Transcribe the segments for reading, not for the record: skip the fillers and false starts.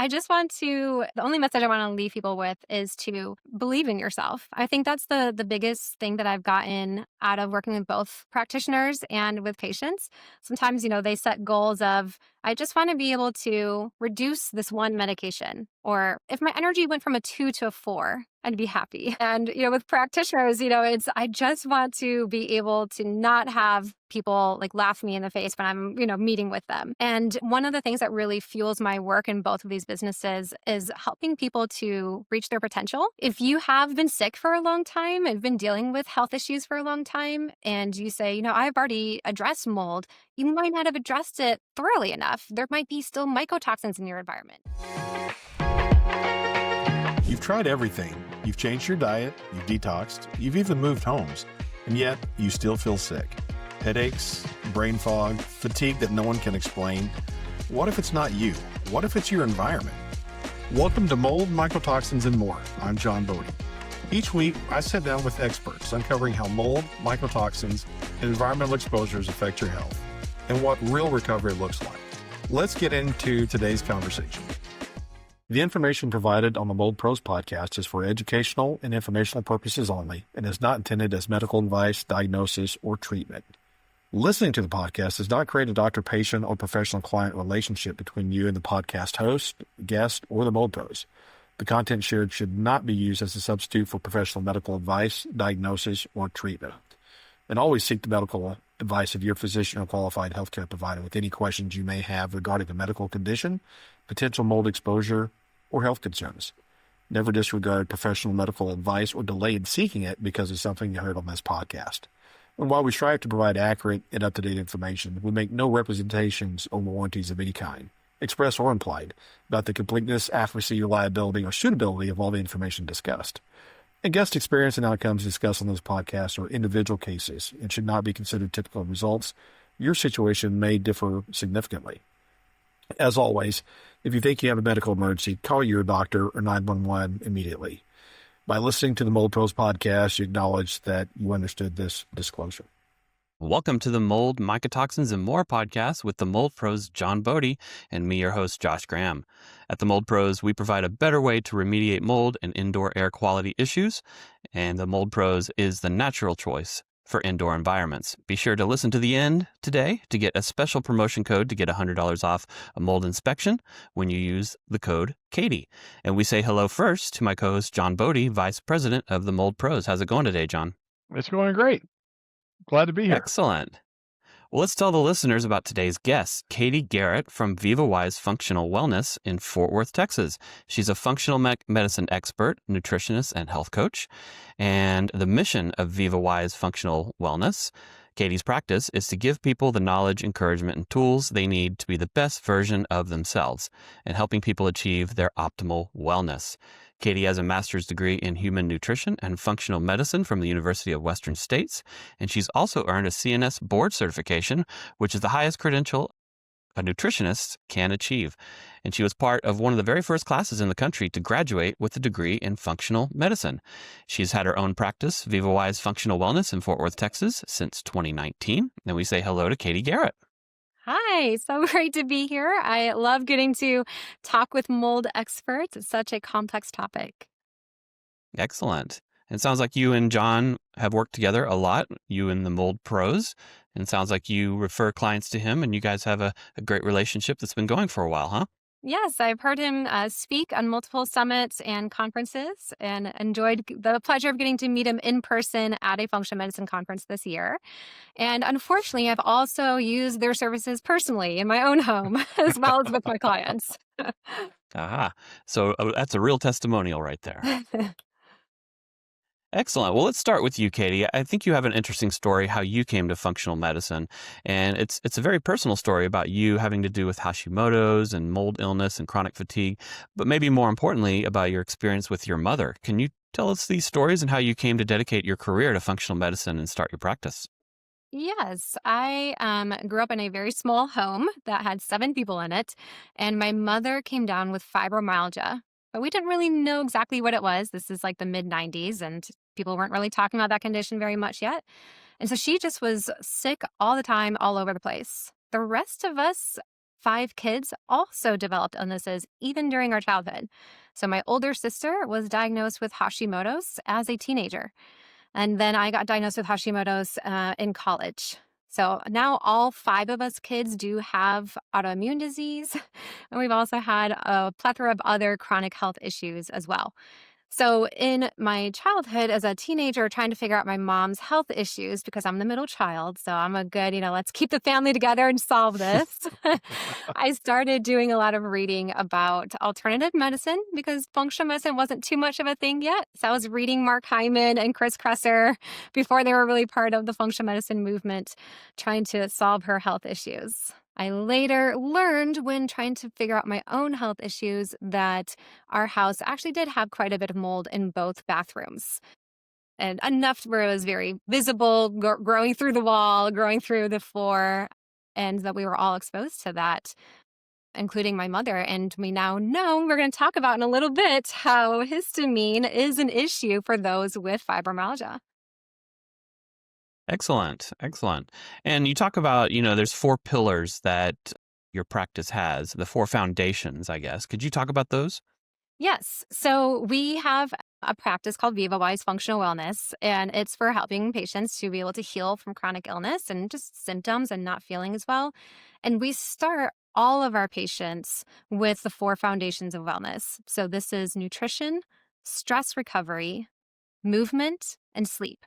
The only message I want to leave people with is to believe in yourself. I think that's the biggest thing that I've gotten out of working with both practitioners and with patients. Sometimes, they set goals of, I just want to be able to reduce this one medication. Or if my energy went from a 2 to a 4, I'd be happy. And, with practitioners, I just want to be able to not have people like laugh me in the face when I'm, meeting with them. And one of the things that really fuels my work in both of these businesses is helping people to reach their potential. If you have been sick for a long time and been dealing with health issues for a long time, and you say, I've already addressed mold, you might not have addressed it thoroughly enough. There might be still mycotoxins in your environment. You've tried everything. You've changed your diet, you've detoxed, you've even moved homes, and yet you still feel sick. Headaches, brain fog, fatigue that no one can explain. What if it's not you? What if it's your environment? Welcome to Mold, Mycotoxins, and More. I'm John Bodie. Each week, I sit down with experts uncovering how mold, mycotoxins, and environmental exposures affect your health, and what real recovery looks like. Let's get into today's conversation. The information provided on the Mold Pros podcast is for educational and informational purposes only and is not intended as medical advice, diagnosis, or treatment. Listening to the podcast does not create a doctor-patient or professional-client relationship between you and the podcast host, guest, or the Mold Pros. The content shared should not be used as a substitute for professional medical advice, diagnosis, or treatment. And always seek the medical advice of your physician or qualified healthcare provider with any questions you may have regarding a medical condition, potential mold exposure, or health concerns. Never disregard professional medical advice or delay in seeking it because of something you heard on this podcast. And while we strive to provide accurate and up-to-date information, we make no representations or warranties of any kind, express or implied, about the completeness, accuracy, reliability, or suitability of all the information discussed. And guest experience and outcomes discussed on this podcast are individual cases and should not be considered typical results. Your situation may differ significantly. As always, if you think you have a medical emergency, call your doctor or 911 immediately. By listening to the Mold Pros podcast, you acknowledge that you understood this disclosure. Welcome to the Mold, Mycotoxins, and More podcast with the Mold Pros, John Bodie, and me, your host, Josh Graham. At the Mold Pros, we provide a better way to remediate mold and indoor air quality issues, and the Mold Pros is the natural choice for indoor environments. Be sure to listen to the end today to get a special promotion code to get $100 off a mold inspection when you use the code Katie. And we say hello first to my co-host, John Bodie, Vice President of the Mold Pros. How's it going today, John? It's going great. Glad to be here. Excellent. Well, let's tell the listeners about today's guest, Katie Garrott from VivaWise Functional Wellness in Fort Worth, Texas. She's a functional medicine expert, nutritionist, and health coach. And the mission of VivaWise Functional Wellness, Katie's practice, is to give people the knowledge, encouragement, and tools they need to be the best version of themselves and helping people achieve their optimal wellness. Katie has a master's degree in human nutrition and functional medicine from the University of Western States, and she's also earned a CNS board certification, which is the highest credential a nutritionist can achieve. And she was part of one of the very first classes in the country to graduate with a degree in functional medicine. She's had her own practice, VivaWise Functional Wellness in Fort Worth, Texas, since 2019. And we say hello to Katie Garrott. Hi, so great to be here. I love getting to talk with mold experts. It's such a complex topic. Excellent. It sounds like you and John have worked together a lot, you and the Mold Pros. And it sounds like you refer clients to him and you guys have a great relationship that's been going for a while, huh? Yes, I've heard him speak on multiple summits and conferences and enjoyed the pleasure of getting to meet him in person at a functional medicine conference this year. And unfortunately, I've also used their services personally in my own home as well as with my clients. Aha. So that's a real testimonial right there. Excellent. Well, let's start with you, Katie. I think you have an interesting story how you came to functional medicine, and it's a very personal story about you having to do with Hashimoto's and mold illness and chronic fatigue, but maybe more importantly about your experience with your mother. Can you tell us these stories and how you came to dedicate your career to functional medicine and start your practice? Yes, I grew up in a very small home that had 7 people in it, and my mother came down with fibromyalgia. But we didn't really know exactly what it was. This is like the mid-90s, and people weren't really talking about that condition very much yet. And so she just was sick all the time, all over the place. The rest of us 5 kids also developed illnesses even during our childhood. So my older sister was diagnosed with Hashimoto's as a teenager. And then I got diagnosed with Hashimoto's in college. So now all 5 of us kids do have autoimmune disease. And we've also had a plethora of other chronic health issues as well. So, in my childhood as a teenager, trying to figure out my mom's health issues because I'm the middle child. So, I'm a good, let's keep the family together and solve this. I started doing a lot of reading about alternative medicine because functional medicine wasn't too much of a thing yet. So, I was reading Mark Hyman and Chris Kresser before they were really part of the functional medicine movement, trying to solve her health issues. I later learned when trying to figure out my own health issues that our house actually did have quite a bit of mold in both bathrooms. And enough where it was very visible, growing through the wall, growing through the floor, and that we were all exposed to that, including my mother. And we now know, we're going to talk about in a little bit, how histamine is an issue for those with fibromyalgia. Excellent. Excellent. And you talk about, there's 4 pillars that your practice has, the 4 foundations, I guess. Could you talk about those? Yes. So we have a practice called VivaWise Functional Wellness, and it's for helping patients to be able to heal from chronic illness and just symptoms and not feeling as well. And we start all of our patients with the 4 foundations of wellness. So this is nutrition, stress recovery, movement, and sleep.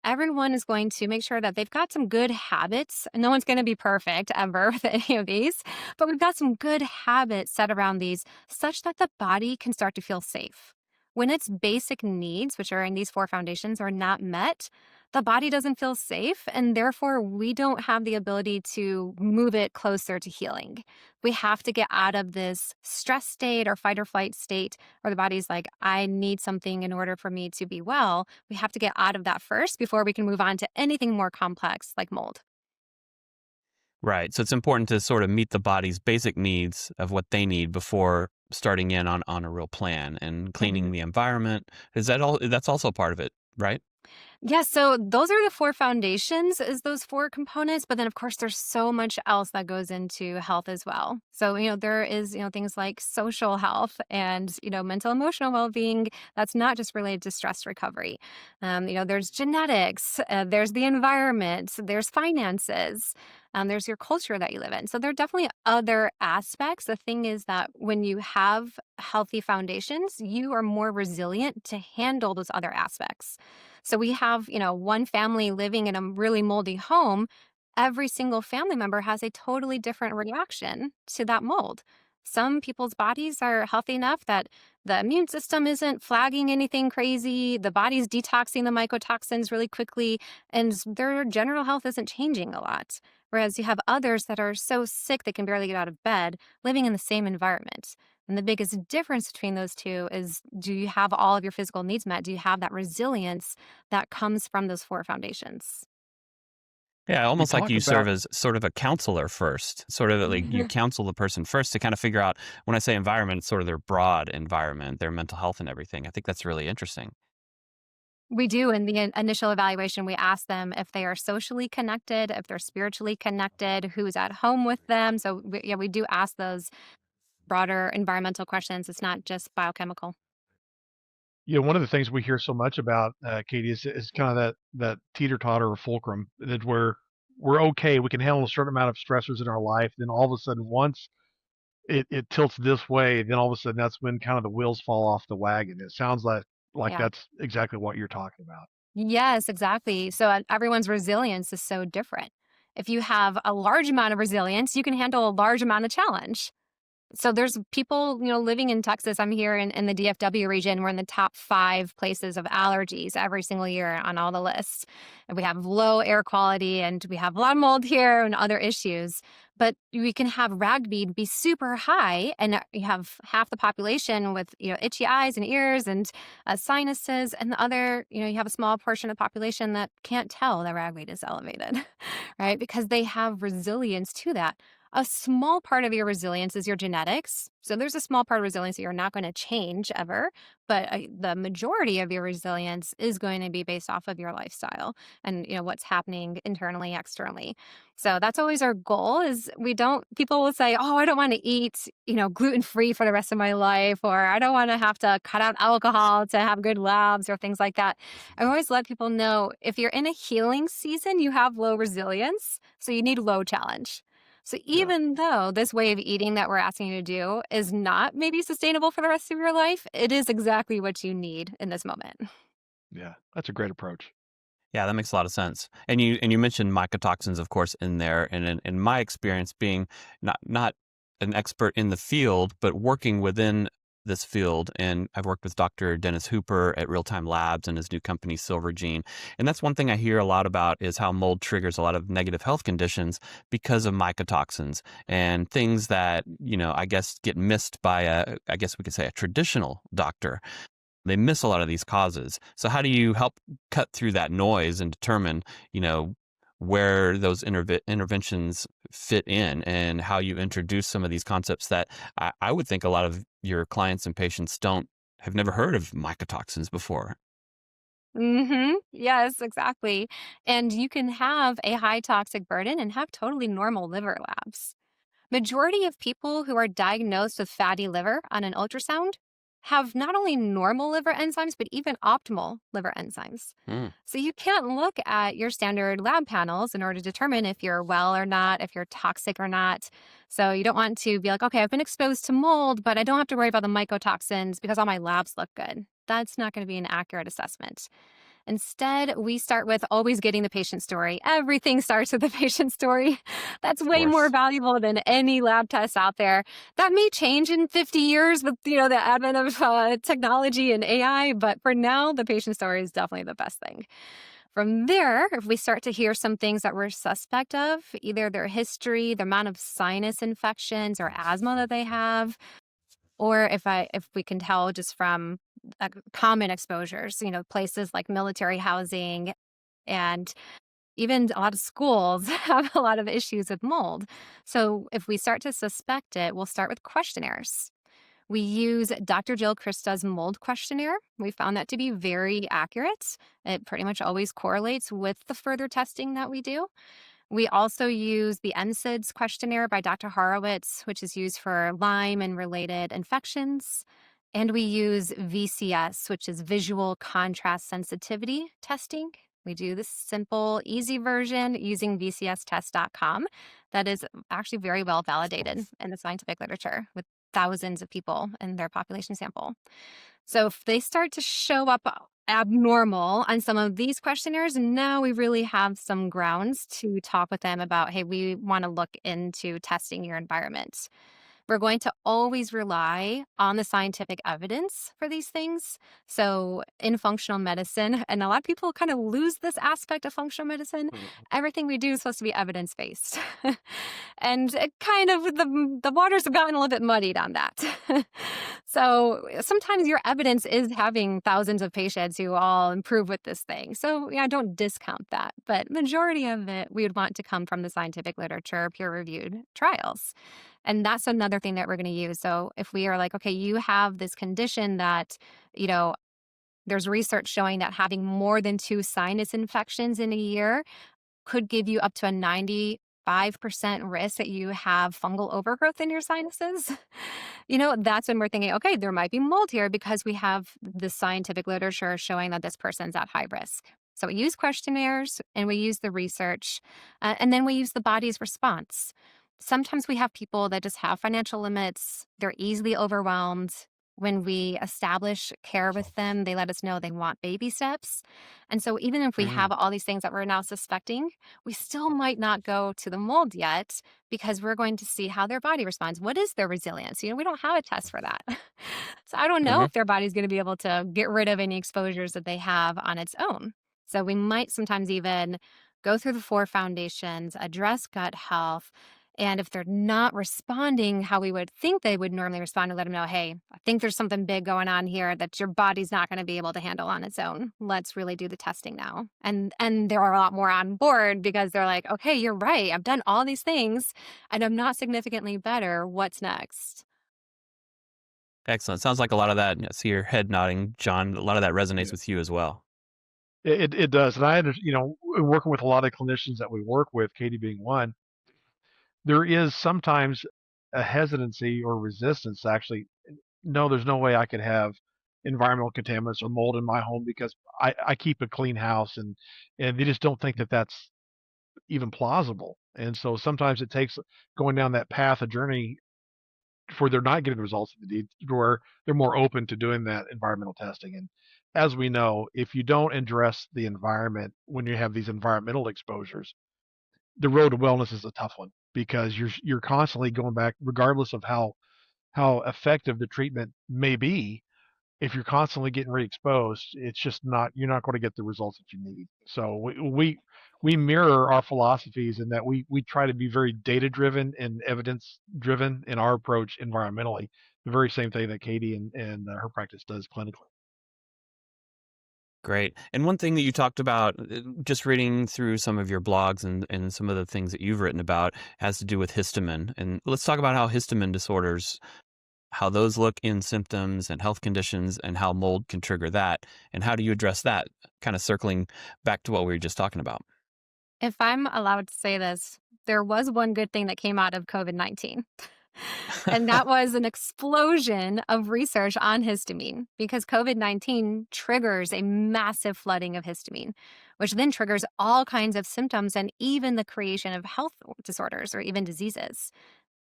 Everyone is going to make sure that they've got some good habits. No one's going to be perfect ever with any of these, but we've got some good habits set around these such that the body can start to feel safe. When its basic needs, which are in these 4 foundations, are not met, the body doesn't feel safe, and therefore we don't have the ability to move it closer to healing. We have to get out of this stress state or fight or flight state where the body's like, I need something in order for me to be well. We have to get out of that first before we can move on to anything more complex like mold. Right. So it's important to sort of meet the body's basic needs of what they need before starting in on a real plan and cleaning the environment. Is that all? That's also part of it, right? Yeah, so those are the 4 foundations, is those 4 components. But then, of course, there's so much else that goes into health as well. So, there is, things like social health and, mental emotional well-being. That's not just related to stress recovery. There's genetics, there's the environment, there's finances, there's your culture that you live in. So there are definitely other aspects. The thing is that when you have healthy foundations, you are more resilient to handle those other aspects. So we have, one family living in a really moldy home. Every single family member has a totally different reaction to that mold. Some people's bodies are healthy enough that the immune system isn't flagging anything crazy. The body's detoxing the mycotoxins really quickly, and their general health isn't changing a lot. Whereas you have others that are so sick they can barely get out of bed, living in the same environment. And the biggest difference between those 2 is, do you have all of your physical needs met? Do you have that resilience that comes from those 4 foundations? Yeah, You almost like talk you serve about as sort of a counselor first, sort of like you counsel the person first to kind of figure out, when I say environment, it's sort of their broad environment, their mental health and everything. I think that's really interesting. We do. In the initial evaluation, we ask them if they are socially connected, if they're spiritually connected, who's at home with them. So, we do ask those broader environmental questions. It's not just biochemical. one of the things we hear so much about, Katie, is kind of that teeter-totter or fulcrum, that we're okay, we can handle a certain amount of stressors in our life, then all of a sudden, once it tilts this way, then all of a sudden that's when kind of the wheels fall off the wagon. It sounds like Yeah. that's exactly what you're talking about. Yes, exactly. So everyone's resilience is so different. If you have a large amount of resilience, you can handle a large amount of challenge. So there's people, living in Texas. I'm here in the DFW region. We're in the top 5 places of allergies every single year on all the lists. And we have low air quality, and we have a lot of mold here and other issues. But we can have ragweed be super high, and you have half the population with, itchy eyes and ears and sinuses, and the other, you have a small portion of the population that can't tell that ragweed is elevated, right? Because they have resilience to that. A small part of your resilience is your genetics. So there's a small part of resilience that you're not going to change ever, but the majority of your resilience is going to be based off of your lifestyle and what's happening internally, externally. So that's always our goal. Is we don't people will say, "Oh, I don't want to eat, gluten-free for the rest of my life," or "I don't want to have to cut out alcohol to have good labs," or things like that. I always let people know if you're in a healing season, you have low resilience, so you need low challenge. So Yeah. even though this way of eating that we're asking you to do is not maybe sustainable for the rest of your life, it is exactly what you need in this moment. Yeah. That's a great approach. Yeah, that makes a lot of sense. And you mentioned mycotoxins, of course, in there. And in my experience, being not an expert in the field, but working within this field, and I've worked with Dr. Dennis Hooper at Real Time Labs and his new company Silver Gene. And that's one thing I hear a lot about is how mold triggers a lot of negative health conditions because of mycotoxins and things that I guess get missed by I guess we could say a traditional doctor. They miss a lot of these causes. So how do you help cut through that noise and determine, where those interventions fit in and how you introduce some of these concepts that I would think a lot of your clients and patients don't have never heard of mycotoxins before? Yes, exactly. And you can have a high toxic burden and have totally normal liver labs. Majority of people who are diagnosed with fatty liver on an ultrasound have not only normal liver enzymes, but even optimal liver enzymes. Mm, So you can't look at your standard lab panels in order to determine if you're well or not, if you're toxic or not. So you don't want to be like, okay, I've been exposed to mold, but I don't have to worry about the mycotoxins because all my labs look good. That's not going to be an accurate assessment. Instead, we start with always getting the patient story. Everything starts with the patient story. That's of way more course. valuable than any lab test out there. That may change in 50 years with the advent of technology and AI, but for now, the patient story is definitely the best thing. From there, if we start to hear some things that we're suspect of, either their history, the amount of sinus infections or asthma that they have, or if we can tell just from common exposures, places like military housing and even a lot of schools have a lot of issues with mold. So if we start to suspect it, we'll start with questionnaires. We use Dr. Jill Krista's mold questionnaire. We found that to be very accurate. It pretty much always correlates with the further testing that we do. We also use the NSIDS questionnaire by Dr. Horowitz, which is used for Lyme and related infections. And we use VCS, which is visual contrast sensitivity testing. We do this simple, easy version using vcstest.com that is actually very well validated in the scientific literature with thousands of people in their population sample. So if they start to show up abnormal on some of these questionnaires, now we really have some grounds to talk with them about, hey, we want to look into testing your environment. We're going to always rely on the scientific evidence for these things. So, in functional medicine, and a lot of people kind of lose this aspect of functional medicine, everything we do is supposed to be evidence based. And it kind of the waters have gotten a little bit muddied on that. So, sometimes your evidence is having thousands of patients who all improve with this thing. So, yeah, don't discount that. But majority of it we would want to come from the scientific literature, peer reviewed trials. And that's another thing that we're going to use. So if we are like, okay, you have this condition that, you know, there's research showing that having more than 2 sinus infections in a year could give you up to a 95% risk that you have fungal overgrowth in your sinuses. That's when we're thinking, okay, there might be mold here because we have the scientific literature showing that this person's at high risk. So we use questionnaires and we use the research, and then we use the body's response. Sometimes we have people that just have financial limits, they're easily overwhelmed. When we establish care with them, they let us know they want baby steps. And so, even if we have Mm, all these things that we're now suspecting, we still might not go to the mold yet because we're going to see how their body responds. What is their resilience? We don't have a test for that. So, I don't know hmm if their body's going to be able to get rid of any exposures that they have on its own. So, we might sometimes even go through the 4 foundations, address gut health, And if they're not responding how we would think they would normally respond, to let them know, hey, I think there's something big going on here that your body's not going to be able to handle on its own. Let's really do the testing now. And there are a lot more on board because they're like, okay, you're right. I've done all these things and I'm not significantly better. What's next? Excellent. Sounds like a lot of that. I see your head nodding, John. A lot of that resonates Yeah. with you as well. It does, and working with a lot of clinicians that we work with, Katie being one, there is sometimes a hesitancy or resistance to actually, no, there's no way I could have environmental contaminants or mold in my home because I keep a clean house, and they just don't think that that's even plausible. And so sometimes it takes going down that path, a journey, before they're not getting the results that they need, where they're more open to doing that environmental testing. And as we know, if you don't address the environment when you have these environmental exposures, the road to wellness is a tough one because you're constantly going back, regardless of how effective the treatment may be. If you're constantly getting re-exposed, it's just not you're not going to get the results that you need. So we mirror our philosophies in that we try to be very data driven and evidence driven in our approach environmentally. The very same thing that Katie and her practice does clinically. Great. And one thing that you talked about, just reading through some of your blogs and some of the things that you've written about, has to do with histamine. And let's talk about how histamine disorders, how those look in symptoms and health conditions, and how mold can trigger that. And how do you address that? Kind of circling back to what we were just talking about. If I'm allowed to say this, there was one good thing that came out of COVID-19. And that was an explosion of research on histamine because COVID-19 triggers a massive flooding of histamine, which then triggers all kinds of symptoms and even the creation of health disorders or even diseases.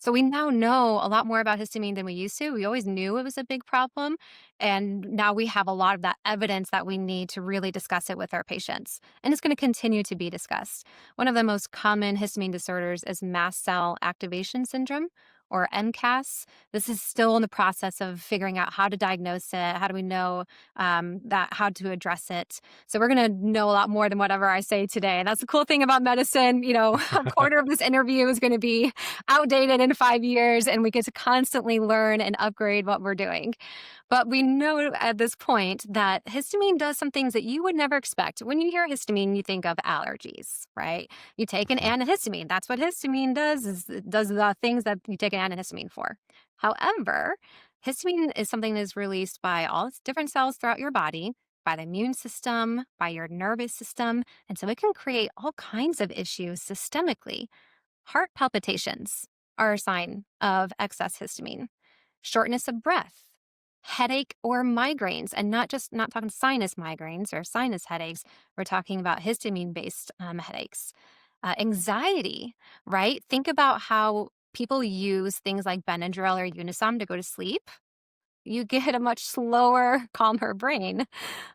So we now know a lot more about histamine than we used to. We always knew it was a big problem. And now we have a lot of that evidence that we need to really discuss it with our patients. And it's going to continue to be discussed. One of the most common histamine disorders is mast cell activation syndrome, or MCAS. This is still in the process of figuring out how to diagnose it. How do we know how to address it? So we're going to know a lot more than whatever I say today. And that's the cool thing about medicine. A quarter of this interview is going to be outdated in 5 years, and we get to constantly learn and upgrade what we're doing. But we know at this point that histamine does some things that you would never expect. When you hear histamine, you think of allergies, right? You take an antihistamine. That's what histamine does, is it does the things that you take an antihistamine for. However, histamine is something that is released by all its different cells throughout your body, by the immune system, by your nervous system, and so it can create all kinds of issues systemically. Heart palpitations are a sign of excess histamine. Shortness of breath, headache or migraines, and not talking sinus migraines or sinus headaches. We're talking about histamine-based headaches. Anxiety, right? Think about how people use things like Benadryl or Unisom to go to sleep. You get a much slower, calmer brain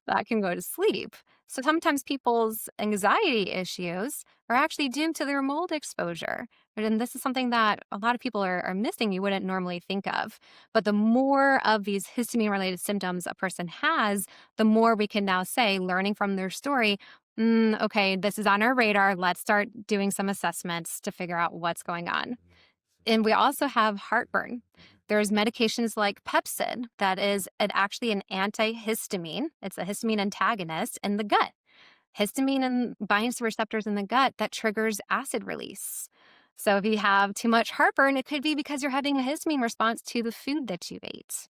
that can go to sleep. So sometimes people's anxiety issues are actually due to their mold exposure. And this is something that a lot of people are missing, you wouldn't normally think of. But the more of these histamine related symptoms a person has, the more we can now say, learning from their story, okay, this is on our radar. Let's start doing some assessments to figure out what's going on. And we also have heartburn. There's medications like Pepcid that is actually an antihistamine. It's a histamine antagonist in the gut. Binds to receptors in the gut that triggers acid release. So if you have too much heartburn, it could be because you're having a histamine response to the food that you ate.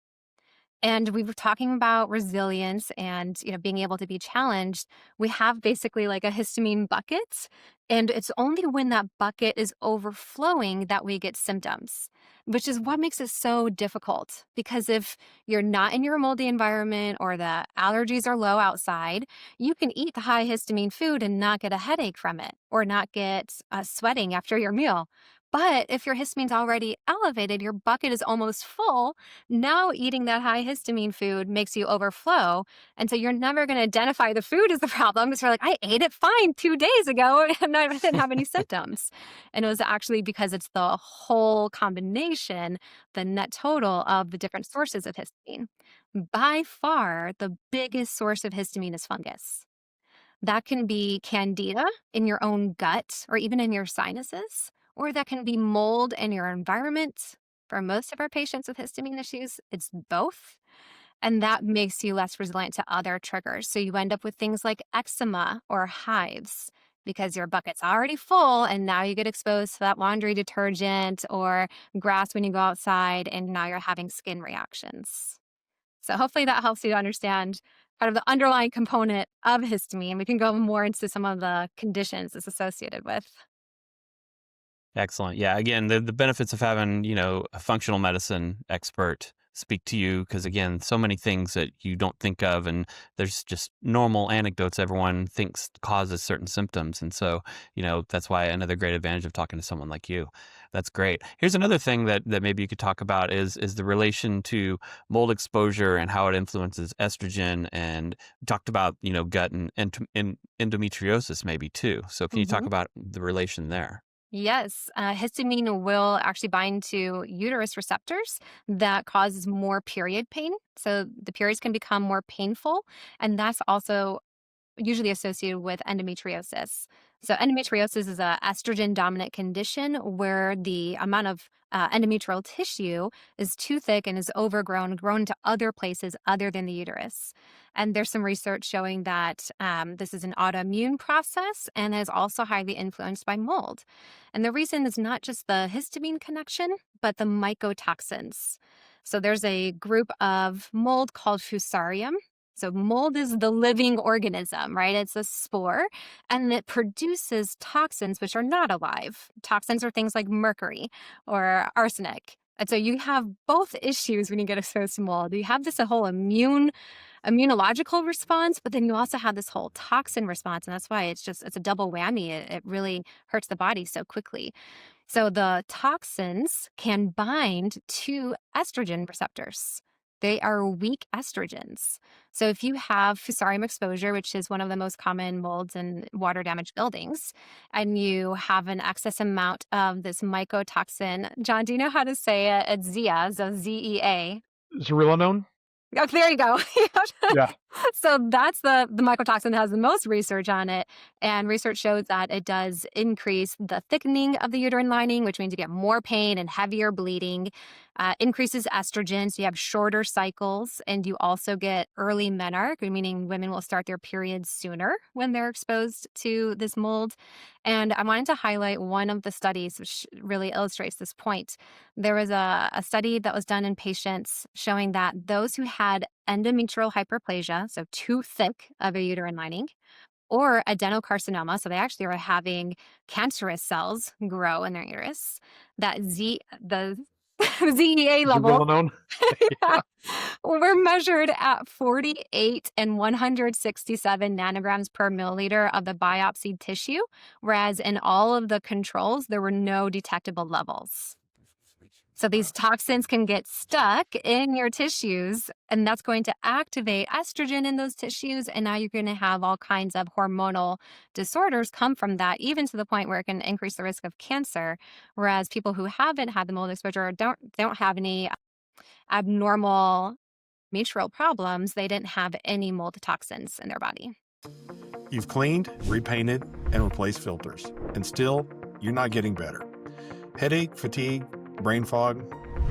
And we were talking about resilience and, being able to be challenged. We have basically like a histamine bucket, and it's only when that bucket is overflowing that we get symptoms, which is what makes it so difficult. Because if you're not in your moldy environment or the allergies are low outside, you can eat the high histamine food and not get a headache from it or not get sweating after your meal. But if your histamine's already elevated, your bucket is almost full. Now eating that high histamine food makes you overflow. And so you're never going to identify the food as the problem because you're like, I ate it fine 2 days ago and I didn't have any symptoms. And it was actually because it's the whole combination, the net total of the different sources of histamine. By far, the biggest source of histamine is fungus. That can be candida in your own gut or even in your sinuses, or that can be mold in your environment. For most of our patients with histamine issues, it's both. And that makes you less resilient to other triggers. So you end up with things like eczema or hives because your bucket's already full and now you get exposed to that laundry detergent or grass when you go outside and now you're having skin reactions. So hopefully that helps you to understand kind of the underlying component of histamine. We can go more into some of the conditions it's associated with. Excellent. Yeah. Again, the benefits of having, a functional medicine expert speak to you, because again, so many things that you don't think of, and there's just normal anecdotes everyone thinks causes certain symptoms. And so, that's why another great advantage of talking to someone like you. That's great. Here's another thing that maybe you could talk about is the relation to mold exposure and how it influences estrogen. And we talked about, gut and endometriosis maybe too. So can you talk about the relation there? Yes, histamine will actually bind to uterus receptors that causes more period pain. So the periods can become more painful. And that's also usually associated with endometriosis. So endometriosis is a estrogen dominant condition where the amount of endometrial tissue is too thick and is overgrown, grown to other places other than the uterus. And there's some research showing that this is an autoimmune process and is also highly influenced by mold. And the reason is not just the histamine connection, but the mycotoxins. So there's a group of mold called Fusarium. So mold is the living organism, right? It's a spore, and it produces toxins which are not alive. Toxins are things like mercury or arsenic. And so you have both issues when you get exposed to mold. You have this whole immunological response, but then you also have this whole toxin response. And that's why it's a double whammy. It really hurts the body so quickly. So the toxins can bind to estrogen receptors. They are weak estrogens. So if you have Fusarium exposure, which is one of the most common molds in water damaged buildings, and you have an excess amount of this mycotoxin, John, do you know how to say it? It's ZEA, so ZEA. Zearalenone? Oh, there you go. Yeah. So that's the mycotoxin that has the most research on it. And research shows that it does increase the thickening of the uterine lining, which means you get more pain and heavier bleeding, increases estrogen, so you have shorter cycles, and you also get early menarche, meaning women will start their periods sooner when they're exposed to this mold. And I wanted to highlight one of the studies which really illustrates this point. There was a study that was done in patients showing that those who had endometrial hyperplasia, so too thick of a uterine lining, or adenocarcinoma, so they actually were having cancerous cells grow in their uterus, the ZEA level Zearalenone? yeah, were measured at 48 and 167 nanograms per milliliter of the biopsied tissue, whereas in all of the controls, there were no detectable levels. So these toxins can get stuck in your tissues, and that's going to activate estrogen in those tissues. And now you're going to have all kinds of hormonal disorders come from that, even to the point where it can increase the risk of cancer. Whereas people who haven't had the mold exposure don't have any abnormal mitral problems. They didn't have any mold toxins in their body. You've cleaned, repainted, and replaced filters, and still, you're not getting better. Headache, fatigue, brain fog,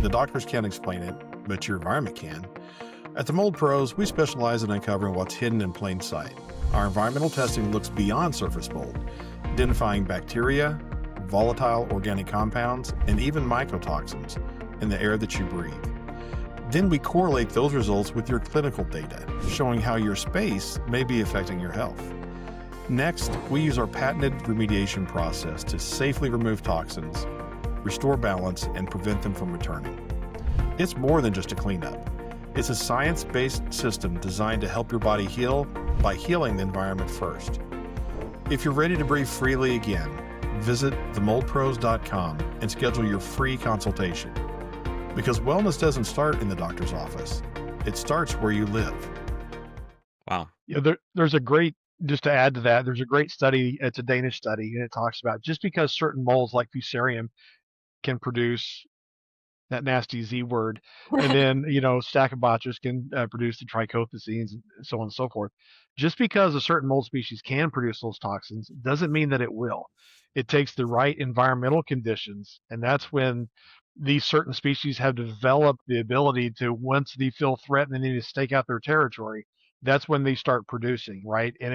the doctors can't explain it, but your environment can. At the Mold Pros, we specialize in uncovering what's hidden in plain sight. Our environmental testing looks beyond surface mold, identifying bacteria, volatile organic compounds, and even mycotoxins in the air that you breathe. Then we correlate those results with your clinical data, showing how your space may be affecting your health. Next, we use our patented remediation process to safely remove toxins, restore balance, and prevent them from returning. It's more than just a cleanup. It's a science-based system designed to help your body heal by healing the environment first. If you're ready to breathe freely again, visit themoldpros.com and schedule your free consultation. Because wellness doesn't start in the doctor's office. It starts where you live. Wow. There's a great, just to add to that, there's a great study, it's a Danish study, and it talks about just because certain molds like Fusarium can produce that nasty Z word. And then, Stachybotrys can produce the trichothecenes and so on and so forth. Just because a certain mold species can produce those toxins doesn't mean that it will. It takes the right environmental conditions, and that's when these certain species have developed the ability to, once they feel threatened and they need to stake out their territory, that's when they start producing, right? And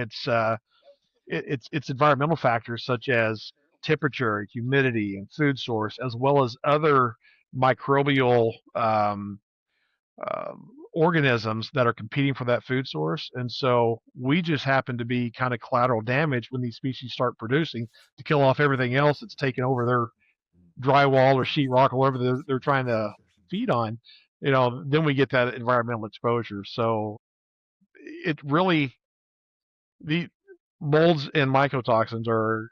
it's environmental factors such as temperature, humidity, and food source, as well as other microbial uh, organisms that are competing for that food source. And so we just happen to be kind of collateral damage when these species start producing to kill off everything else that's taken over their drywall or sheetrock or whatever they're trying to feed on. Then we get that environmental exposure. So it really, the molds and mycotoxins are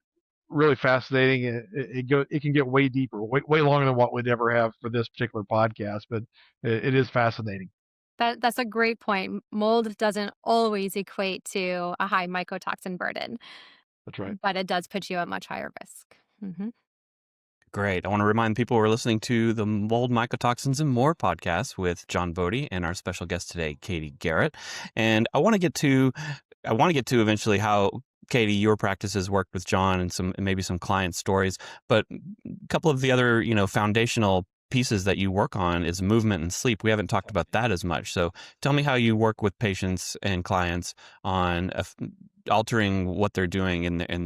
really fascinating. It can get way deeper, way longer than what we'd ever have for this particular podcast, but it is fascinating. That's a great point. Mold doesn't always equate to a high mycotoxin burden, That's right. but it does put you at much higher risk. Mhm. Great. I want to remind people we're listening to the Mold, Mycotoxins, and More podcast with John Bodie and our special guest today, Katie Garrett. And I want to get to eventually how, Katie, your practices worked with John and maybe some client stories. But a couple of the other, foundational pieces that you work on is movement and sleep. We haven't talked about that as much. So tell me how you work with patients and clients on altering what they're doing in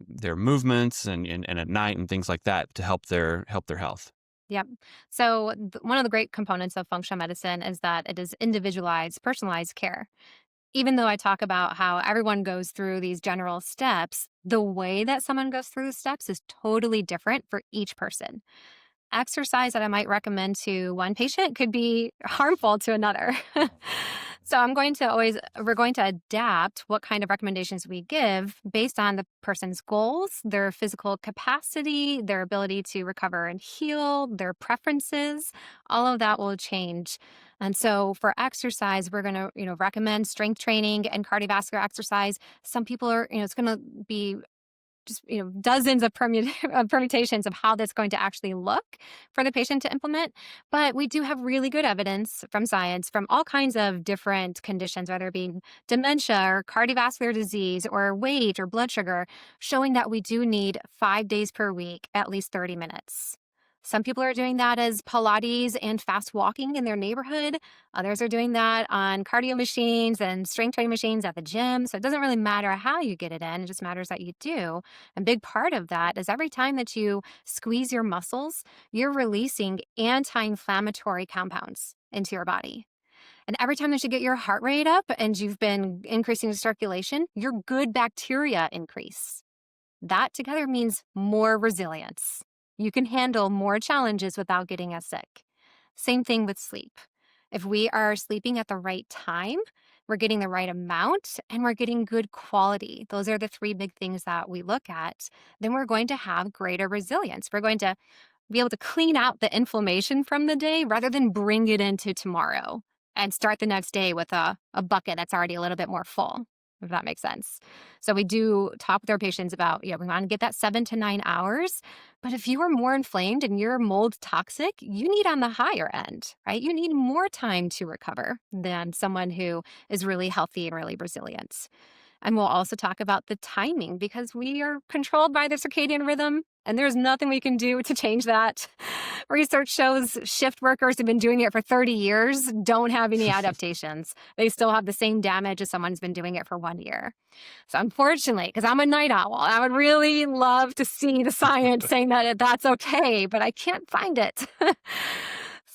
their movements and at night and things like that to help their health. Yep. So one of the great components of functional medicine is that it is individualized, personalized care. Even though I talk about how everyone goes through these general steps, the way that someone goes through the steps is totally different for each person. Exercise that I might recommend to one patient could be harmful to another. So we're going to adapt what kind of recommendations we give based on the person's goals, their physical capacity, their ability to recover and heal, their preferences. All of that will change. And so for exercise, we're going to, recommend strength training and cardiovascular exercise. Some people are, it's going to be just dozens of permutations of how that's going to actually look for the patient to implement. But we do have really good evidence from science from all kinds of different conditions, whether it be dementia or cardiovascular disease or weight or blood sugar, showing that we do need 5 days per week, at least 30 minutes. Some people are doing that as Pilates and fast walking in their neighborhood. Others are doing that on cardio machines and strength training machines at the gym. So it doesn't really matter how you get it in. It just matters that you do. A big part of that is every time that you squeeze your muscles, you're releasing anti-inflammatory compounds into your body. And every time that you get your heart rate up and you've been increasing the circulation, your good bacteria increase. That together means more resilience. You can handle more challenges without getting as sick. Same thing with sleep. If we are sleeping at the right time, we're getting the right amount, and we're getting good quality. Those are the 3 big things that we look at. Then we're going to have greater resilience. We're going to be able to clean out the inflammation from the day rather than bring it into tomorrow and start the next day with a bucket that's already a little bit more full, if that makes sense. So we do talk with our patients about, we want to get that 7 to 9 hours. But if you are more inflamed and you're mold toxic, you need on the higher end, right? You need more time to recover than someone who is really healthy and really resilient. And we'll also talk about the timing because we are controlled by the circadian rhythm and there's nothing we can do to change that. Research shows shift workers who've been doing it for 30 years don't have any adaptations. They still have the same damage as someone who's been doing it for 1 year. So unfortunately, because I'm a night owl, I would really love to see the science saying that that's okay, but I can't find it.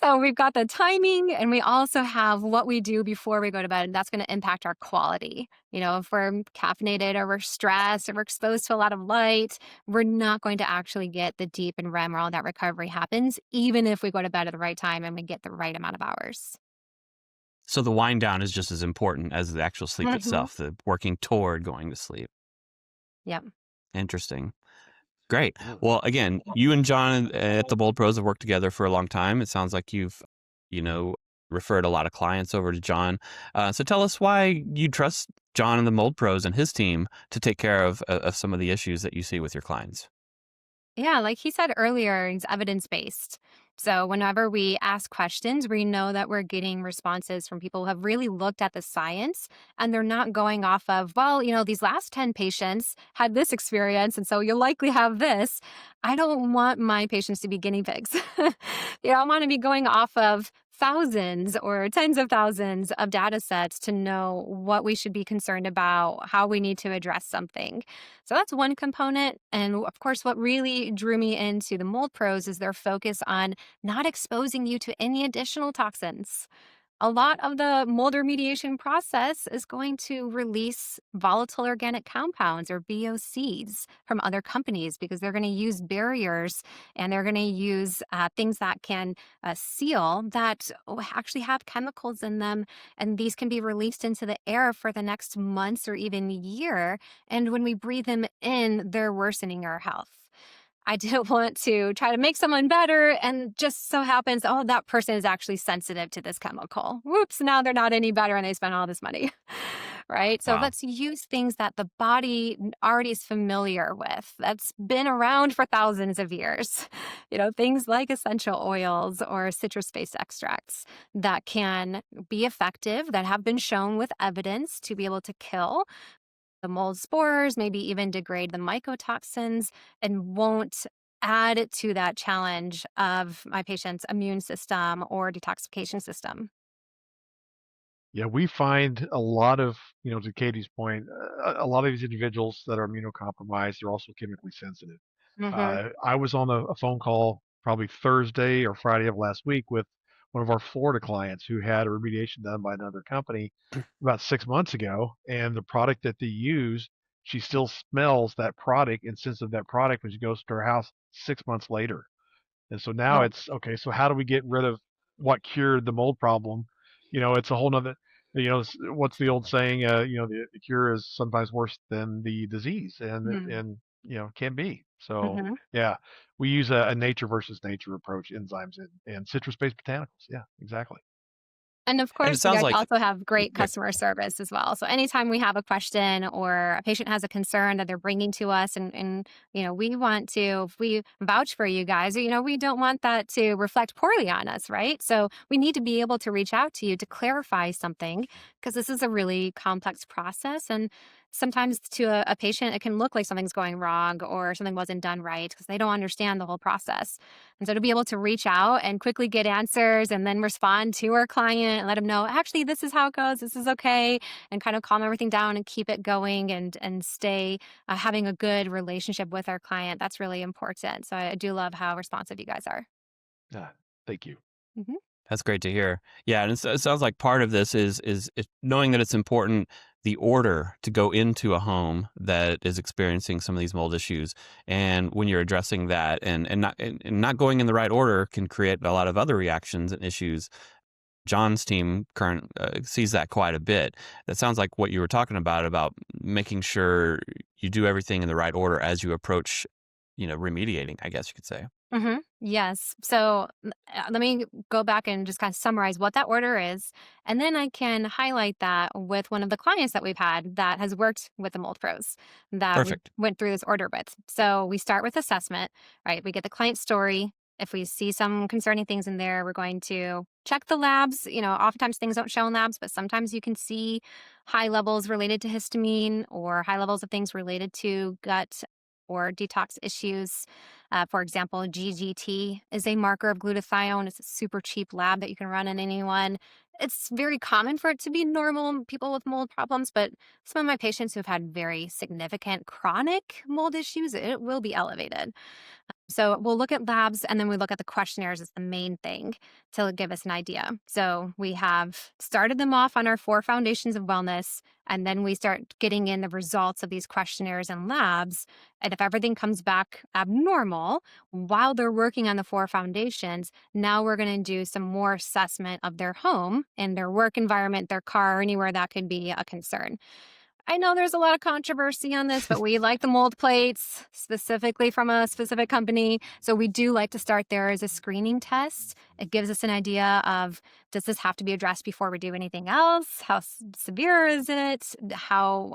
So we've got the timing and we also have what we do before we go to bed, and that's going to impact our quality. If we're caffeinated or we're stressed or we're exposed to a lot of light, we're not going to actually get the deep and REM where all that recovery happens, even if we go to bed at the right time and we get the right amount of hours. So the wind down is just as important as the actual sleep Mhm. itself, the working toward going to sleep. Yep. Interesting. Great. Well, again, you and John at the Bold Pros have worked together for a long time. It sounds like you've, referred a lot of clients over to John. So tell us why you trust John and the Mold Pros and his team to take care of some of the issues that you see with your clients. Yeah, like he said earlier, it's evidence-based. So whenever we ask questions, we know that we're getting responses from people who have really looked at the science, and they're not going off of, well, these last 10 patients had this experience, and so you'll likely have this. I don't want my patients to be guinea pigs. I want to be going off of thousands or tens of thousands of data sets to know what we should be concerned about, how we need to address something. So that's one component. And of course, what really drew me into the Mold Pros is their focus on not exposing you to any additional toxins. A lot of the mold remediation process is going to release volatile organic compounds or VOCs from other companies because they're going to use barriers and they're going to use things that can seal that actually have chemicals in them. And these can be released into the air for the next months or even year. And when we breathe them in, they're worsening our health. I didn't want to try to make someone better and just so happens, oh, that person is actually sensitive to this chemical. Whoops, now they're not any better and they spent all this money, right? So Wow. let's use things that the body already is familiar with, that's been around for thousands of years. Things like essential oils or citrus-based extracts that can be effective, that have been shown with evidence to be able to kill the mold spores, maybe even degrade the mycotoxins, and won't add to that challenge of my patient's immune system or detoxification system. Yeah, we find a lot of, to Katie's point, a lot of these individuals that are immunocompromised are also chemically sensitive. Hmm. I was on a phone call probably Thursday or Friday of last week with one of our Florida clients who had a remediation done by another company about 6 months ago, and the product that they use, she still smells that product and scents of that product when she goes to her house 6 months later. And so now Oh. it's okay. So how do we get rid of what cured the mold problem? It's a whole nother. What's the old saying? The cure is sometimes worse than the disease, and can be. So Mm-hmm. yeah, we use a nature versus nature approach, enzymes and citrus-based botanicals. Yeah, exactly. And of And it course, you sounds guys like, also have great yeah, customer service as well. So anytime we have a question or a patient has a concern that they're bringing to us and we want to, if we vouch for you guys, we don't want that to reflect poorly on us, right? So we need to be able to reach out to you to clarify something because this is a really complex process. And sometimes to a patient, it can look like something's going wrong or something wasn't done right because they don't understand the whole process. And so to be able to reach out and quickly get answers and then respond to our client and let them know, actually, this is how it goes, this is okay, and kind of calm everything down and keep it going and stay having a good relationship with our client. That's really important. So I do love how responsive you guys are. Yeah, thank you. Hmm. that's great to hear. Yeah, and it sounds like part of this is knowing that it's important the order to go into a home that is experiencing some of these mold issues, and when you're addressing that and not going in the right order can create a lot of other reactions and issues. John's team current sees that quite a bit. That sounds like what you were talking about making sure you do everything in the right order as you approach, remediating, I guess you could say. Hmm. Yes. So let me go back and just kind of summarize what that order is. And then I can highlight that with one of the clients that we've had that has worked with the Mold Pros that we Perfect. went through this order with. So we start with assessment, right? We get the client story. If we see some concerning things in there, we're going to check the labs. Oftentimes things don't show in labs, but sometimes you can see high levels related to histamine or high levels of things related to gut or detox issues. For example, GGT is a marker of glutathione. It's a super cheap lab that you can run on anyone. It's very common for it to be normal in people with mold problems, but some of my patients who have had very significant chronic mold issues, it will be elevated. So we'll look at labs and then we look at the questionnaires as the main thing to give us an idea. So we have started them off on our 4 foundations of wellness, and then we start getting in the results of these questionnaires and labs. And if everything comes back abnormal while they're working on the 4 foundations, now we're going to do some more assessment of their home and their work environment, their car, anywhere that could be a concern. I know there's a lot of controversy on this, but we like the mold plates specifically from a specific company. So we do like to start there as a screening test. It gives us an idea of, does this have to be addressed before we do anything else? How severe is it? How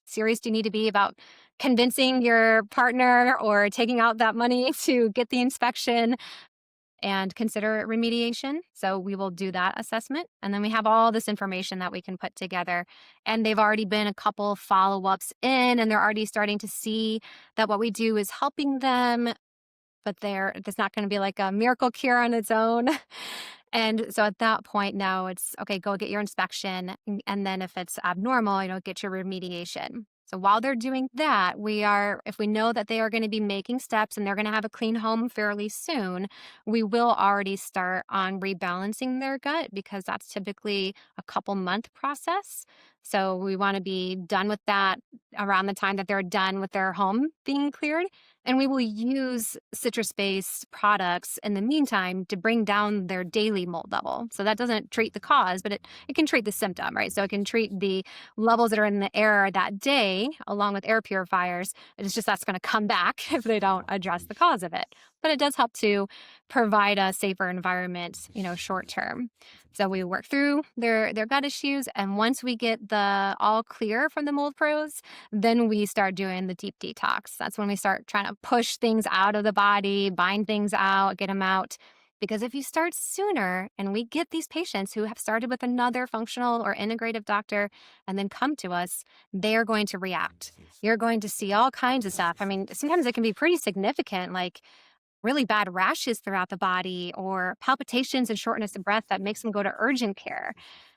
serious do you need to be about convincing your partner or taking out that money to get the inspection? and consider remediation. So we will do that assessment. And then we have all this information that we can put together. And they've already been a couple follow-ups in, and they're already starting to see that what we do is helping them, but there's not going to be like a miracle cure on its own. And so at that point now it's okay, go get your inspection. And then if it's abnormal, get your remediation. So while they're doing that, if we know that they are going to be making steps and they're going to have a clean home fairly soon, we will already start on rebalancing their gut, because that's typically a couple month process. So we want to be done with that around the time that they're done with their home being cleared. And we will use citrus-based products in the meantime to bring down their daily mold level. So that doesn't treat the cause, but it can treat the symptom, right? So it can treat the levels that are in the air that day, along with air purifiers. It's just that's going to come back if they don't address the cause of it. But it does help to provide a safer environment, short term. So we work through their gut issues, and once we get the all clear from the mold pros, then we start doing the deep detox. That's when we start trying to push things out of the body, bind things out, get them out. Because if you start sooner, and we get these patients who have started with another functional or integrative doctor and then come to us, they're going to react. You're going to see all kinds of stuff. I mean, sometimes it can be pretty significant, like really bad rashes throughout the body or palpitations and shortness of breath that makes them go to urgent care.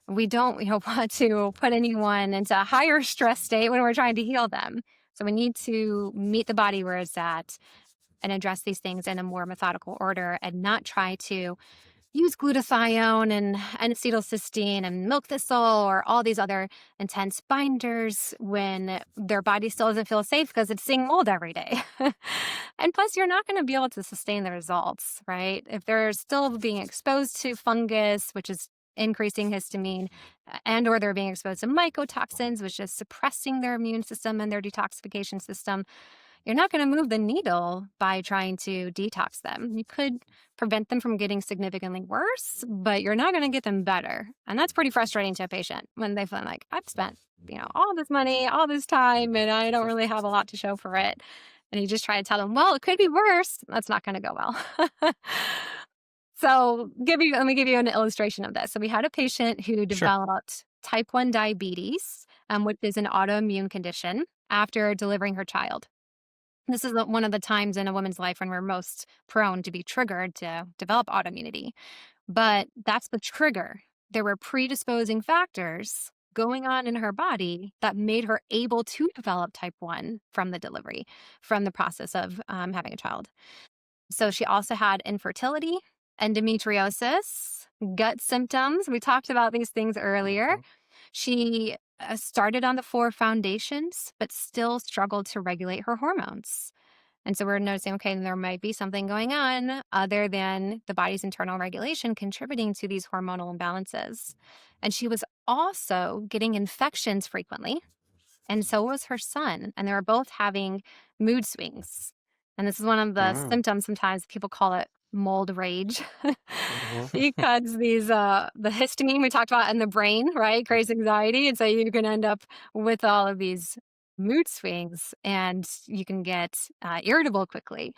We don't want to put anyone into a higher stress state when we're trying to heal them. So we need to meet the body where it's at and address these things in a more methodical order, and not try to use glutathione and acetylcysteine and milk thistle or all these other intense binders when their body still doesn't feel safe because it's seeing mold every day. And plus, you're not going to be able to sustain the results, right? If they're still being exposed to fungus, which is increasing histamine, and or they're being exposed to mycotoxins, which is suppressing their immune system and their detoxification system, you're not going to move the needle by trying to detox them. You could prevent them from getting significantly worse, but you're not going to get them better. And that's pretty frustrating to a patient when they feel like, I've spent, all this money, all this time, and I don't really have a lot to show for it. And you just try to tell them, well, it could be worse. That's not going to go well. So let me give you an illustration of this. So we had a patient who developed type 1 diabetes, which is an autoimmune condition, after delivering her child. This is one of the times in a woman's life when we're most prone to be triggered to develop autoimmunity. But that's the trigger. There were predisposing factors going on in her body that made her able to develop type 1 from the delivery, from the process of having a child. So she also had infertility, endometriosis, gut symptoms. We talked about these things earlier. She started on the 4 foundations, but still struggled to regulate her hormones. And so we're noticing, okay, there might be something going on other than the body's internal regulation contributing to these hormonal imbalances. And she was also getting infections frequently. And so was her son. And they were both having mood swings. And this is one of the symptoms. Sometimes people call it mold rage because the histamine we talked about in the brain, right, creates anxiety. And so you can end up with all of these mood swings, and you can get irritable quickly.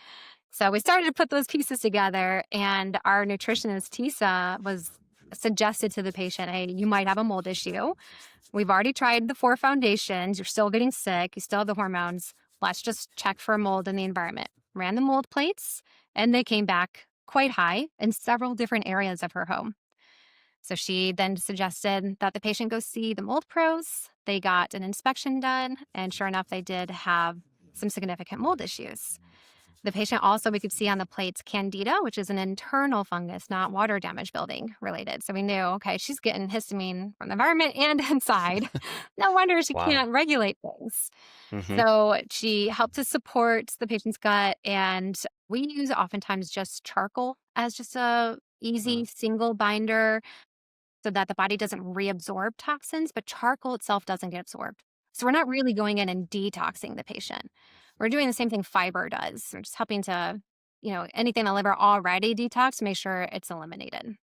So we started to put those pieces together, and our nutritionist, Tisa, was suggested to the patient, hey, you might have a mold issue. We've already tried the 4 foundations. You're still getting sick. You still have the hormones. Let's just check for mold in the environment. Ran the mold plates, and they came back quite high in several different areas of her home. So she then suggested that the patient go see the mold pros. They got an inspection done, and sure enough, they did have some significant mold issues. The patient also, we could see on the plates, candida, which is an internal fungus, not water damage building related. So we knew, okay, she's getting histamine from the environment and inside. No wonder she can't regulate things. So she helped to support the patient's gut, and we use oftentimes just charcoal as just a easy single binder so that the body doesn't reabsorb toxins, but charcoal itself doesn't get absorbed. So we're not really going in and detoxing the patient. We're doing the same thing fiber does. We're just helping to, anything the liver already detoxed, make sure it's eliminated.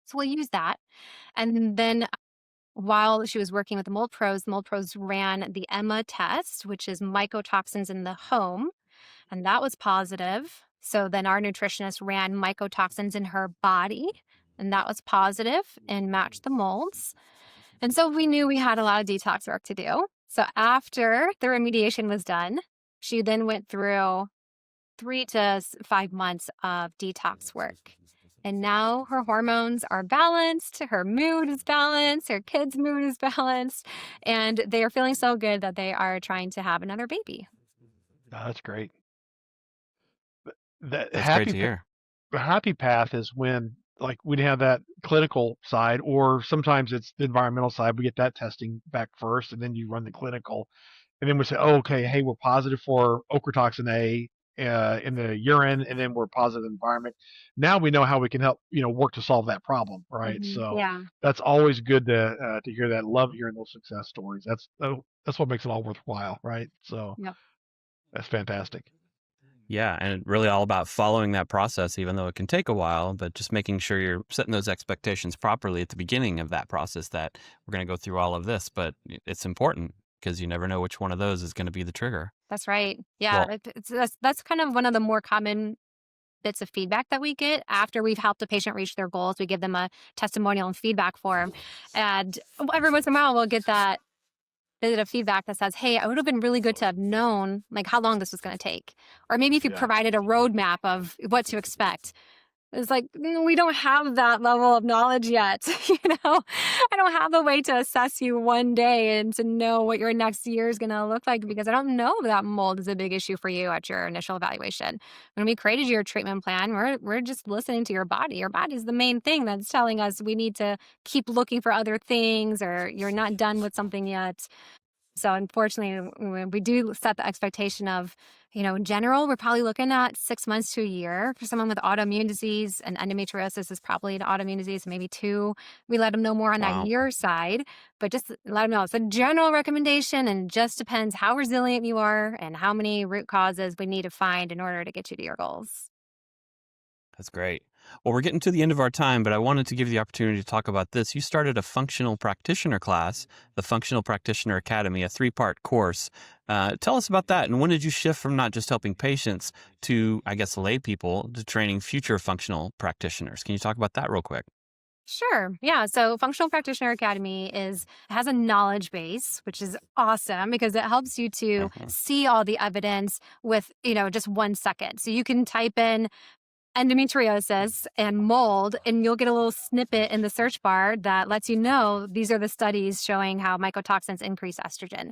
So we'll use that. And then while she was working with the mold pros ran the EMA test, which is mycotoxins in the home. And that was positive. So then our nutritionist ran mycotoxins in her body, and that was positive and matched the molds. And so we knew we had a lot of detox work to do. So after the remediation was done, she then went through 3 to 5 months of detox work. And now her hormones are balanced, her mood is balanced, her kids' mood is balanced, and they are feeling so good that they are trying to have another baby. Oh, that's great. That That's great happy to hear. the happy path is when like we'd have that clinical side, or sometimes it's the environmental side. We get that testing back first, and then you run the clinical, and then we say, oh, okay, hey, we're positive for ochratoxin A in the urine, and then we're positive in the environment. Now we know how we can help, work to solve that problem, right? So Yeah. that's always good to hear that. Love hearing those success stories. That's what makes it all worthwhile, right? So Yep. that's fantastic. Yeah, and really all about following that process, even though it can take a while, but just making sure you're setting those expectations properly at the beginning of that process that we're going to go through all of this, but it's important because you never know which one of those is going to be the trigger. That's right. Yeah. Well, That's kind of one of the more common bits of feedback that we get after we've helped a patient reach their goals. We give them a testimonial and feedback form. And every once in a while, we'll get that bit of feedback that says, hey, it would have been really good to have known like how long this was going to take. Or maybe if you Yeah, provided a roadmap of what to expect. It's like, we don't have that level of knowledge yet. I don't have a way to assess you one day and to know what your next year is going to look like because I don't know if that mold is a big issue for you at your initial evaluation. When we created your treatment plan, we're just listening to your body. Your body is the main thing that's telling us we need to keep looking for other things or you're not done with something yet. So unfortunately, when we do set the expectation of, in general, we're probably looking at 6 months to a year for someone with autoimmune disease, and endometriosis is probably an autoimmune disease, maybe 2. We let them know more on that wow. year side, but just let them know it's a general recommendation and just depends how resilient you are and how many root causes we need to find in order to get you to your goals. That's great. Well, we're getting to the end of our time, but I wanted to give you the opportunity to talk about this. You started a functional practitioner class, the Functional Practitioner Academy, a 3-part course. Tell us about that. And when did you shift from not just helping patients to, I guess, lay people to training future functional practitioners? Can you talk about that real quick? Sure. Yeah. So Functional Practitioner Academy has a knowledge base, which is awesome because it helps you to Mhm. see all the evidence with, just 1 second. So you can type in endometriosis and mold, and you'll get a little snippet in the search bar that lets you know these are the studies showing how mycotoxins increase estrogen.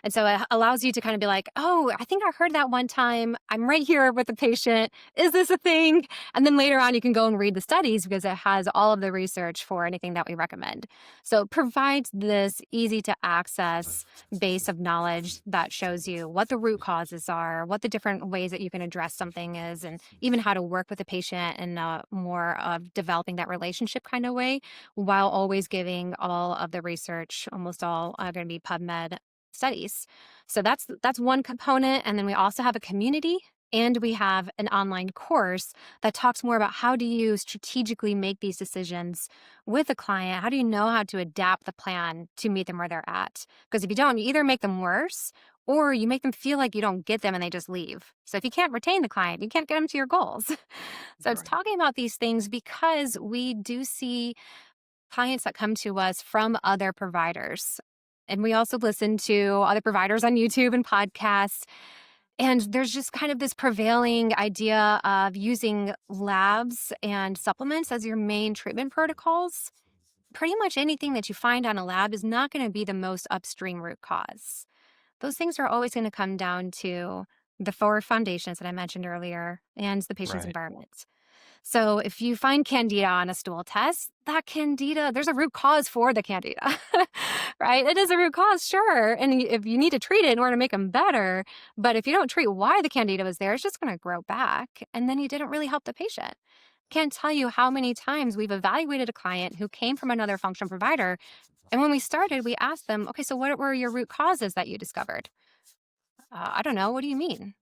And so it allows you to kind of be like, oh, I think I heard that one time. I'm right here with the patient. Is this a thing? And then later on, you can go and read the studies because it has all of the research for anything that we recommend. So it provides this easy to access base of knowledge that shows you what the root causes are, what the different ways that you can address something is, and even how to work with the patient in a more of developing that relationship kind of way while always giving all of the research, almost all are going to be PubMed studies. So that's one component. And then we also have a community and we have an online course that talks more about how do you strategically make these decisions with a client? How do you know how to adapt the plan to meet them where they're at? Because if you don't, you either make them worse or you make them feel like you don't get them and they just leave. So if you can't retain the client, you can't get them to your goals. So it's right. talking about these things because we do see clients that come to us from other providers. And we also listen to other providers on YouTube and podcasts. And there's just kind of this prevailing idea of using labs and supplements as your main treatment protocols. Pretty much anything that you find on a lab is not going to be the most upstream root cause. Those things are always going to come down to the 4 foundations that I mentioned earlier and the patient's Right. environment. So if you find candida on a stool test, that candida, there's a root cause for the candida, right? It is a root cause, sure. And if you need to treat it in order to make them better, but if you don't treat why the candida was there, it's just going to grow back. And then you didn't really help the patient. Can't tell you how many times we've evaluated a client who came from another functional provider. And when we started, we asked them, okay, so what were your root causes that you discovered? I don't know. What do you mean?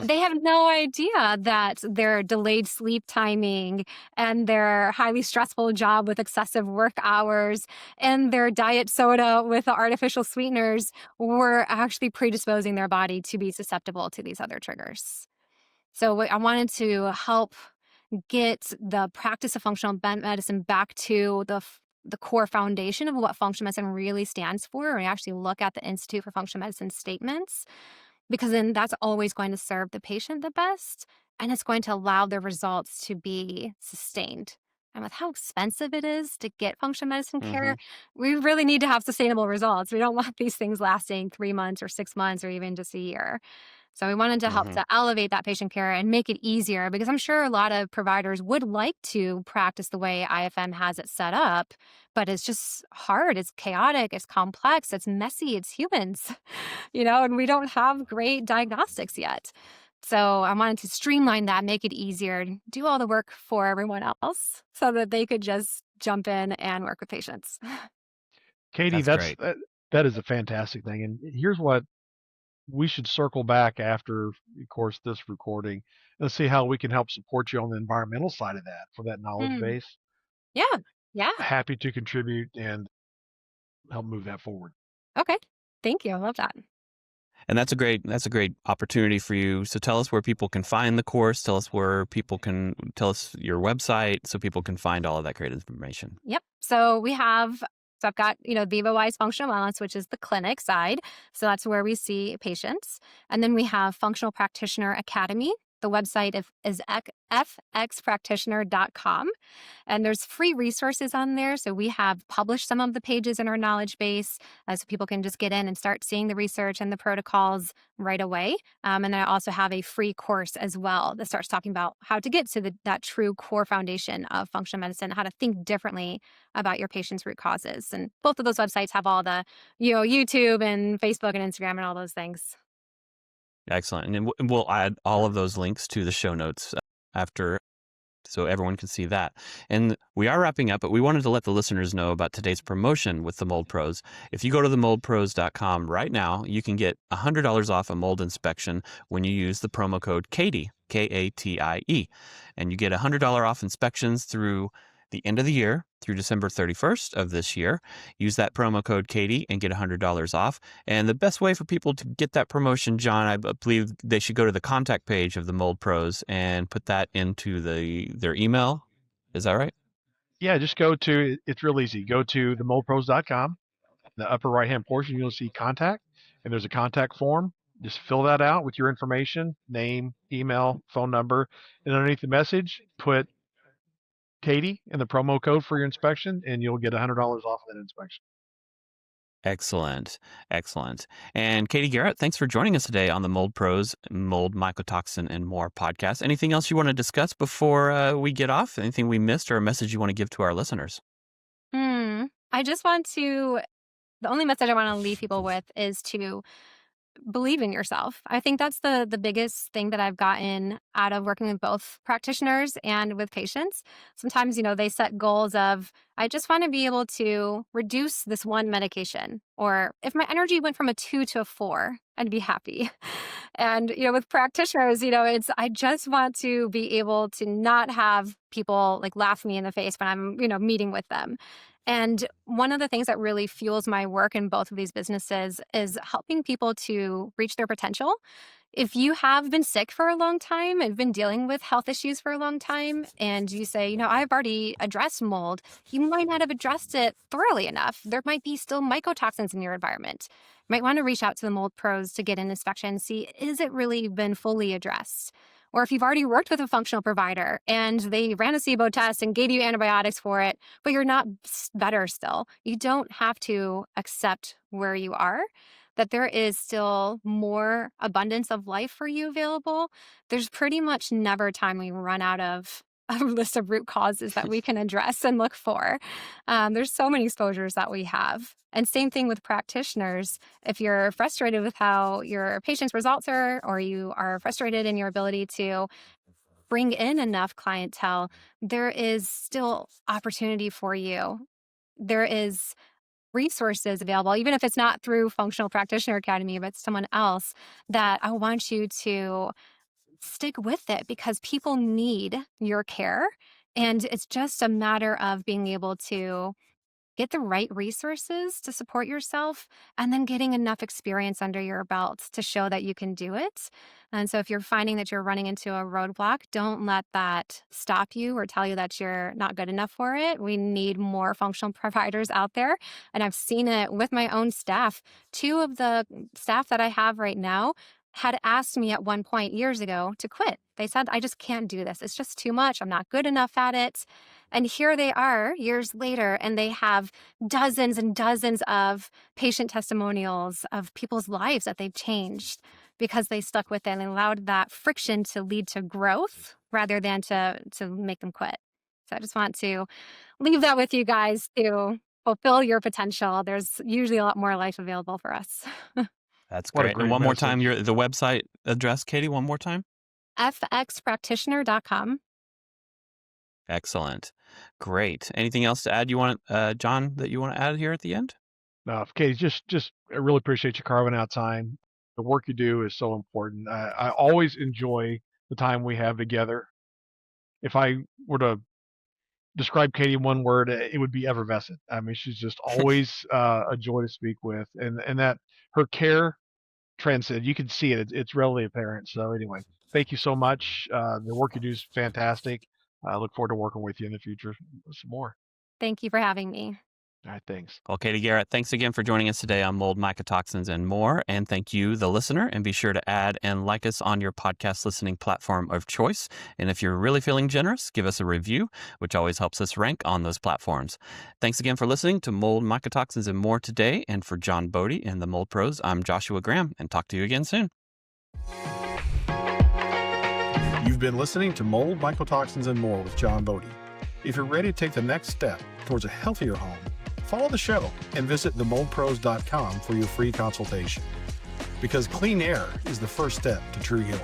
They have no idea that their delayed sleep timing and their highly stressful job with excessive work hours and their diet soda with the artificial sweeteners were actually predisposing their body to be susceptible to these other triggers. So I wanted to help get the practice of functional medicine back to the core foundation of what functional medicine really stands for. And actually look at the Institute for Functional Medicine statements, because then that's always going to serve the patient the best. And it's going to allow their results to be sustained. And with how expensive it is to get functional medicine Hmm. care, we really need to have sustainable results. We don't want these things lasting 3 months or 6 months or even just a year. So we wanted to help Hmm. to elevate that patient care and make it easier, because I'm sure a lot of providers would like to practice the way IFM has it set up, but it's just hard. It's chaotic. It's complex. It's messy. It's humans, and we don't have great diagnostics yet. So I wanted to streamline that, make it easier, do all the work for everyone else so that they could just jump in and work with patients. Katie, That's great. that is a fantastic thing. And here's what we should circle back after, of course, this recording and see how we can help support you on the environmental side of that for that knowledge Mm. base. Yeah. Yeah. Happy to contribute and help move that forward. Okay. Thank you. I love that. And that's a great opportunity for you. So tell us where people can find the course. Tell us where people can tell us your website so people can find all of that great information. Yep. So I've got, VivaWise Functional Wellness, which is the clinic side. So that's where we see patients. And then we have Functional Practitioner Academy. The website is fxpractitioner.com. And there's free resources on there. So we have published some of the pages in our knowledge base, so people can just get in and start seeing the research and the protocols right away. And then I also have a free course as well that starts talking about how to get to that true core foundation of functional medicine, how to think differently about your patient's root causes. And both of those websites have all the, YouTube and Facebook and Instagram and all those things. Excellent. And then we'll add all of those links to the show notes after so everyone can see that. And we are wrapping up, but we wanted to let the listeners know about today's promotion with the Mold Pros. If you go to themoldpros.com right now, you can get $100 off a mold inspection when you use the promo code KATIE, KATIE. And you get $100 off inspections through the end of the year, through December 31st of this year. Use that promo code KATIE and get $100 off. And the best way for people to get that promotion, John, I believe they should go to the contact page of the Mold Pros and put that into their email. Is that right? Yeah, just it's real easy. Go to themoldpros.com. In the upper right hand portion, you'll see contact, and there's a contact form. Just fill that out with your information, name, email, phone number, and underneath the message, put Katie and the promo code for your inspection, and you'll get $100 off of that inspection. Excellent. Excellent. And Katie Garrett, thanks for joining us today on the Mold Pros, Mold, Mycotoxin, and More podcast. Anything else you want to discuss before we get off? Anything we missed or a message you want to give to our listeners? I just want to, the only message I want to leave people with is to believe in yourself. I think that's the biggest thing that I've gotten out of working with both practitioners and with patients. Sometimes, they set goals of, I just want to be able to reduce this one medication. Or if my energy went from a 2 to a 4, I'd be happy. And, with practitioners, it's, I just want to be able to not have people like laugh me in the face when I'm, meeting with them. And one of the things that really fuels my work in both of these businesses is helping people to reach their potential. If you have been sick for a long time and been dealing with health issues for a long time, and you say, I've already addressed mold, you might not have addressed it thoroughly enough. There might be still mycotoxins in your environment. You might want to reach out to the mold pros to get an inspection and see, is it really been fully addressed? Or if you've already worked with a functional provider and they ran a SIBO test and gave you antibiotics for it, but you're not better still, you don't have to accept where you are, that there is still more abundance of life for you available. There's pretty much never a time we run out of a list of root causes that we can address and look for. There's so many exposures that we have. And same thing with practitioners. If you're frustrated with how your patient's results are, or you are frustrated in your ability to bring in enough clientele, there is still opportunity for you. There is resources available, even if it's not through Functional Practitioner Academy, but someone else, that I want you to stick with it, because people need your care. And it's just a matter of being able to get the right resources to support yourself, and then getting enough experience under your belt to show that you can do it. And so if you're finding that you're running into a roadblock, don't let that stop you or tell you that you're not good enough for it. We need more functional providers out there. And I've seen it with my own staff. 2 of the staff that I have right now had asked me at one point years ago to quit. They said, I just can't do this. It's just too much. I'm not good enough at it. And here they are years later, and they have dozens and dozens of patient testimonials of people's lives that they've changed because they stuck with it and allowed that friction to lead to growth rather than to make them quit. So I just want to leave that with you guys to fulfill your potential. There's usually a lot more life available for us. That's What a great. great And one more time, message. the website address, Katie, one more time. fxpractitioner.com. Excellent. Great. Anything else to add John, that you want to add here at the end? No, Katie, just I really appreciate you carving out time. The work you do is so important. I always enjoy the time we have together. If I were to describe Katie in one word, it would be effervescent. I mean, she's just always a joy to speak with, and that her care transcends. You can see it. It's readily apparent. So anyway, thank you so much. The work you do is fantastic. I look forward to working with you in the future some more. Thank you for having me. All right, thanks. Well, Katie Garrett, thanks again for joining us today on mold, mycotoxins, and more. And thank you, the listener. And be sure to add and like us on your podcast listening platform of choice. And if you're really feeling generous, give us a review, which always helps us rank on those platforms. Thanks again for listening to Mold, Mycotoxins, and More today. And for John Bodie and the Mold Pros, I'm Joshua Graham, and talk to you again soon. You've been listening to Mold, Mycotoxins, and More with John Bodie. If you're ready to take the next step towards a healthier home, follow the show and visit themoldpros.com for your free consultation. Because clean air is the first step to true healing.